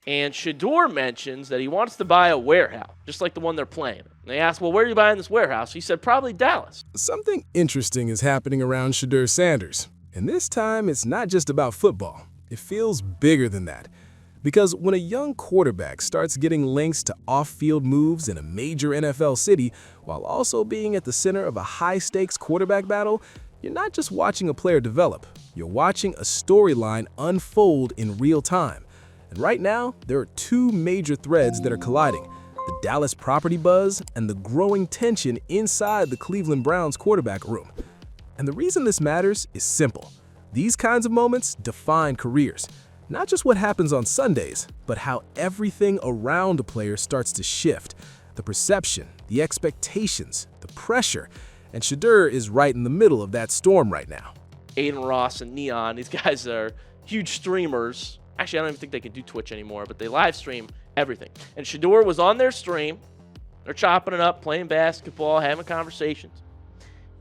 And Shedeur mentions that he wants to buy a warehouse, just like the one they're playing. And they asked, well, where are you buying this warehouse? He said, probably Dallas. Something interesting is happening around Shedeur Sanders. And this time, it's not just about football. It feels bigger than that. Because when a young quarterback starts getting links to off-field moves in a major NFL city while also being at the center of a high-stakes quarterback battle, you're not just watching a player develop. You're watching a storyline unfold in real time. And right now, there are two major threads that are colliding: the Dallas property buzz and the growing tension inside the Cleveland Browns quarterback room. And the reason this matters is simple. These kinds of moments define careers. Not just what happens on Sundays, but how everything around a player starts to shift. The perception, the expectations, the pressure. And Shedeur is right in the middle of that storm right now. Aiden Ross and Neon, these guys are huge streamers. Actually, I don't even think they can do Twitch anymore, but they live stream everything. And Shedeur was on their stream. They're chopping it up, playing basketball, having conversations.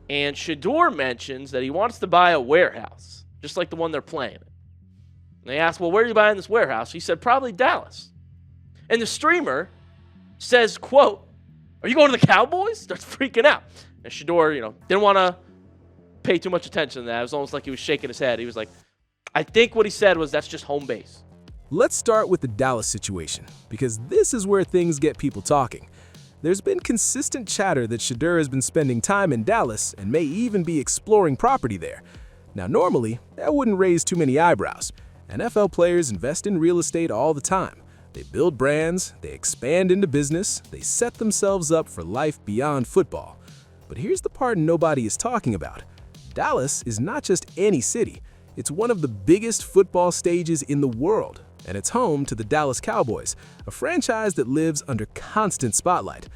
And Shedeur mentions that he wants to buy a warehouse, just like the one they're playing. And they asked, well, where are you buying this warehouse? He said, probably Dallas. And the streamer says, quote, are you going to the Cowboys? Starts freaking out. And Shedeur, didn't want to pay too much attention to that. It was almost like he was shaking his head. He was like, I think what he said was that's just home base. Let's start with the Dallas situation, because this is where things get people talking. There's been consistent chatter that Shedeur has been spending time in Dallas and may even be exploring property there. Now, normally, that wouldn't raise too many eyebrows. NFL players invest in real estate all the time. They build brands, they expand into business, they set themselves up for life beyond football. But here's the part nobody is talking about. Dallas is not just any city. It's one of the biggest football stages in the world, and it's home to the Dallas Cowboys, a franchise that lives under constant spotlight.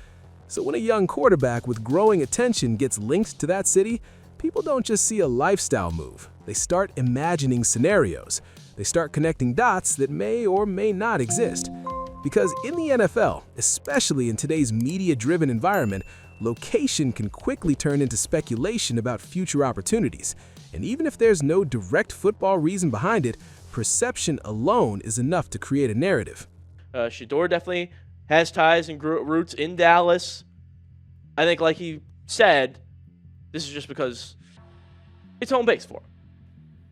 So when a young quarterback with growing attention gets linked to that city, people don't just see a lifestyle move. They start imagining scenarios. They start connecting dots that may or may not exist. Because in the NFL, especially in today's media-driven environment, location can quickly turn into speculation about future opportunities. And even if there's no direct football reason behind it, perception alone is enough to create a narrative. Shedeur definitely has ties and roots in Dallas. I think, like he said, this is just because it's home base for him.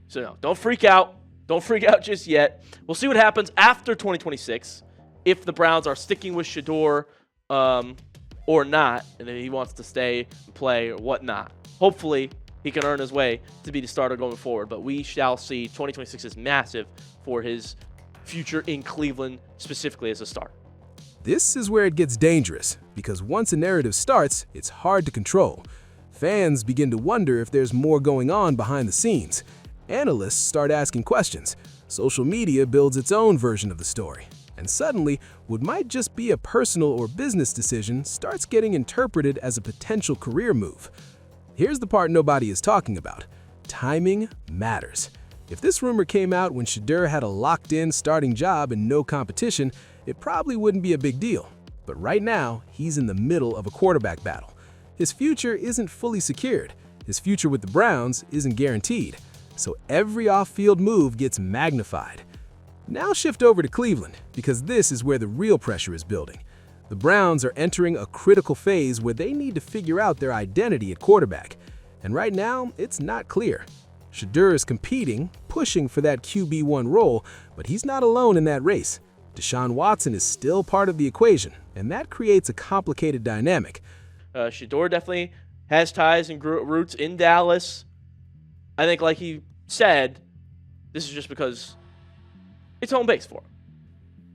So no, don't freak out. Don't freak out just yet. We'll see what happens after 2026, if the Browns are sticking with Shedeur or not, and if he wants to stay and play or whatnot. Hopefully, he can earn his way to be the starter going forward, but we shall see. 2026 is massive for his future in Cleveland, specifically as a starter. This is where it gets dangerous, because once a narrative starts, it's hard to control. Fans begin to wonder if there's more going on behind the scenes. Analysts start asking questions. Social media builds its own version of the story. And suddenly, what might just be a personal or business decision starts getting interpreted as a potential career move. Here's the part nobody is talking about. Timing matters. If this rumor came out when Shedeur had a locked-in starting job and no competition, it probably wouldn't be a big deal. But right now, he's in the middle of a quarterback battle. His future isn't fully secured. His future with the Browns isn't guaranteed. So every off-field move gets magnified. Now shift over to Cleveland, because this is where the real pressure is building. The Browns are entering a critical phase where they need to figure out their identity at quarterback. And right now, it's not clear. Shedeur is competing, pushing for that QB1 role, but he's not alone in that race. Deshaun Watson is still part of the equation, and that creates a complicated dynamic. Shedeur definitely has ties and roots in Dallas. I think, like he said, this is just because it's home base for him.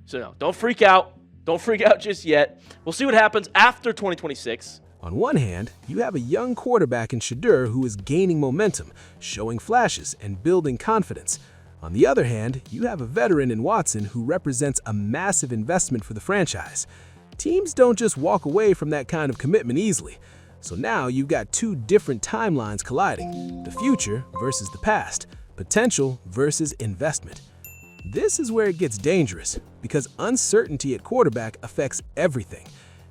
So no, don't freak out. Don't freak out just yet. We'll see what happens after 2026. On one hand, you have a young quarterback in Shedeur who is gaining momentum, showing flashes, and building confidence. On the other hand, you have a veteran in Watson who represents a massive investment for the franchise. Teams don't just walk away from that kind of commitment easily. So now you've got two different timelines colliding: the future versus the past, potential versus investment. This is where it gets dangerous, because uncertainty at quarterback affects everything.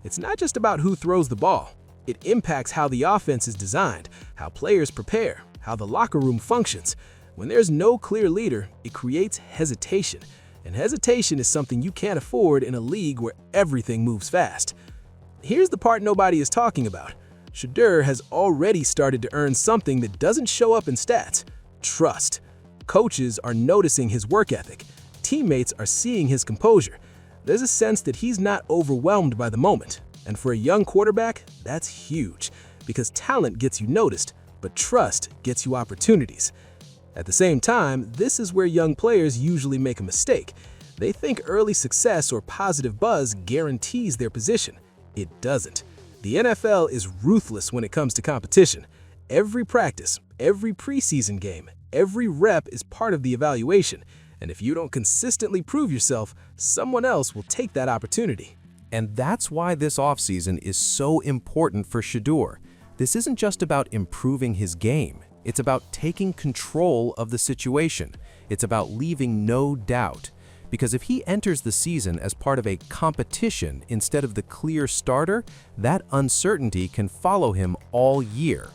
It's not just about who throws the ball. It impacts how the offense is designed, how players prepare, how the locker room functions. When there's no clear leader, it creates hesitation. and hesitation is something you can't afford in a league where everything moves fast. Here's the part nobody is talking about. Shedeur has already started to earn something that doesn't show up in stats: trust. Coaches are noticing his work ethic. Teammates are seeing his composure. There's a sense that he's not overwhelmed by the moment. And for a young quarterback, that's huge, because talent gets you noticed, but trust gets you opportunities. At the same time, this is where young players usually make a mistake. They think early success or positive buzz guarantees their position. It doesn't. The NFL is ruthless when it comes to competition. Every practice, every preseason game, every rep is part of the evaluation. And if you don't consistently prove yourself, someone else will take that opportunity. And that's why this offseason is so important for Shedeur. This isn't just about improving his game. It's about taking control of the situation. It's about leaving no doubt. Because if he enters the season as part of a competition instead of the clear starter, that uncertainty can follow him all year.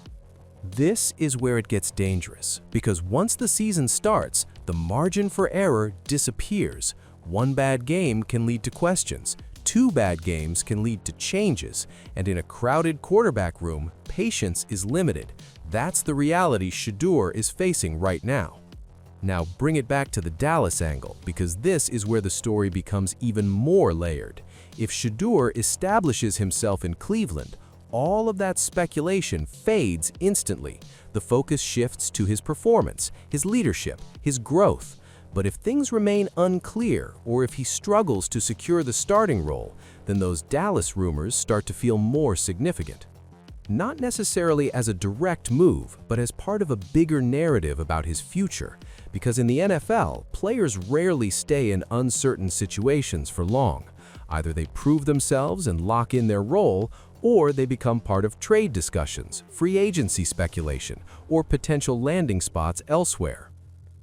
This is where it gets dangerous, because once the season starts, the margin for error disappears. One bad game can lead to questions. Two bad games can lead to changes. And in a crowded quarterback room, patience is limited. That's the reality Shedeur is facing right now. Now bring it back to the Dallas angle, because this is where the story becomes even more layered. If Shedeur establishes himself in Cleveland, all of that speculation fades instantly. The focus shifts to his performance, his leadership, his growth. But if things remain unclear, or if he struggles to secure the starting role, then those Dallas rumors start to feel more significant. Not necessarily as a direct move, but as part of a bigger narrative about his future. Because in the NFL, players rarely stay in uncertain situations for long. Either they prove themselves and lock in their role, or they become part of trade discussions, free agency speculation, or potential landing spots elsewhere.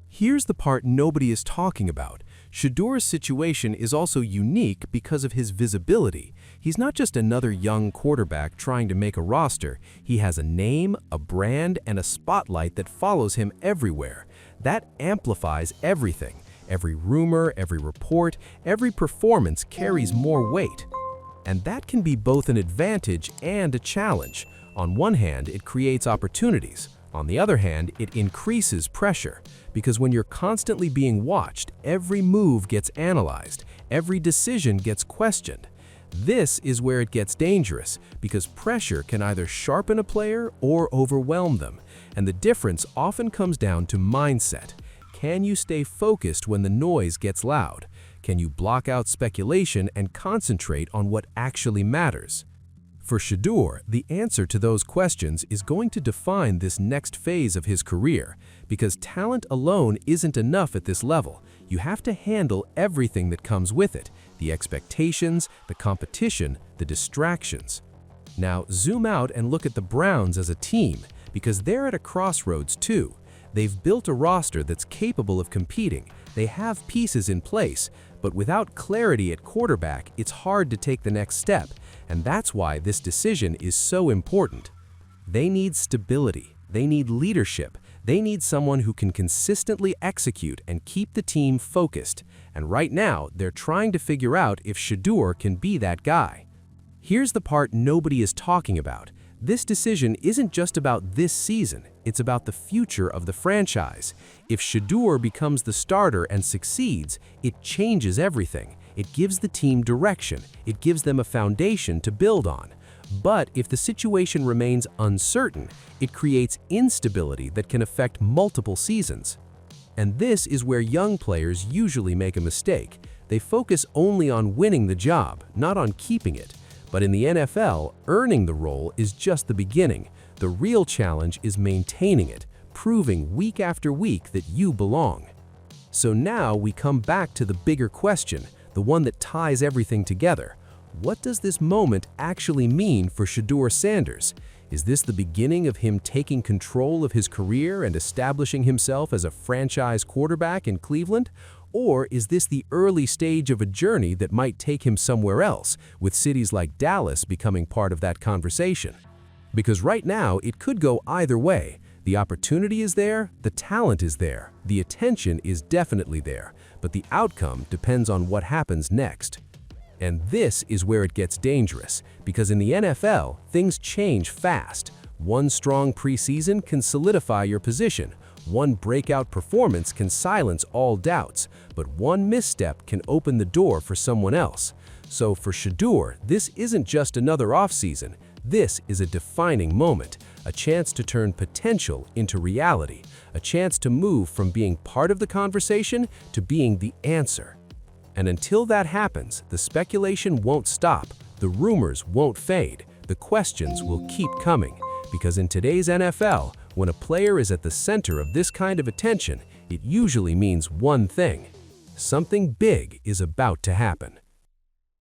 Here's the part nobody is talking about. Shedeur's situation is also unique because of his visibility. He's not just another young quarterback trying to make a roster. He has a name, a brand, and a spotlight that follows him everywhere. That amplifies everything. Every rumor, every report, every performance carries more weight. And that can be both an advantage and a challenge. On one hand, it creates opportunities. On the other hand, it increases pressure. Because when you're constantly being watched, every move gets analyzed, every decision gets questioned. This is where it gets dangerous, because pressure can either sharpen a player or overwhelm them. And the difference often comes down to mindset. Can you stay focused when the noise gets loud? Can you block out speculation and concentrate on what actually matters? For Shedeur, the answer to those questions is going to define this next phase of his career, because talent alone isn't enough at this level. You have to handle everything that comes with it, the expectations, the competition, the distractions. Now zoom out and look at the Browns as a team, because they're at a crossroads too. They've built a roster that's capable of competing. They have pieces in place, but without clarity at quarterback, it's hard to take the next step. And that's why this decision is so important. They need stability. They need leadership. They need someone who can consistently execute and keep the team focused. And right now, they're trying to figure out if Shedeur can be that guy. Here's the part nobody is talking about. This decision isn't just about this season. It's about the future of the franchise. If Shedeur becomes the starter and succeeds, it changes everything. It gives the team direction. It gives them a foundation to build on. But if the situation remains uncertain, it creates instability that can affect multiple seasons. And this is where young players usually make a mistake. They focus only on winning the job, not on keeping it. But in the NFL, earning the role is just the beginning. The real challenge is maintaining it, proving week after week that you belong. So now we come back to the bigger question, the one that ties everything together. What does this moment actually mean for Shedeur Sanders? Is this the beginning of him taking control of his career and establishing himself as a franchise quarterback in Cleveland? Or is this the early stage of a journey that might take him somewhere else, with cities like Dallas becoming part of that conversation? Because right now, it could go either way. The opportunity is there, the talent is there, the attention is definitely there. but the outcome depends on what happens next. And this is where it gets dangerous, because in the NFL, things change fast. One strong preseason can solidify your position. One breakout performance can silence all doubts, but one misstep can open the door for someone else. So for Shedeur, this isn't just another offseason. This is a defining moment, a chance to turn potential into reality, a chance to move from being part of the conversation to being the answer. And until that happens, the speculation won't stop, the rumors won't fade, the questions will keep coming. Because in today's NFL, when a player is at the center of this kind of attention, it usually means one thing: something big is about to happen.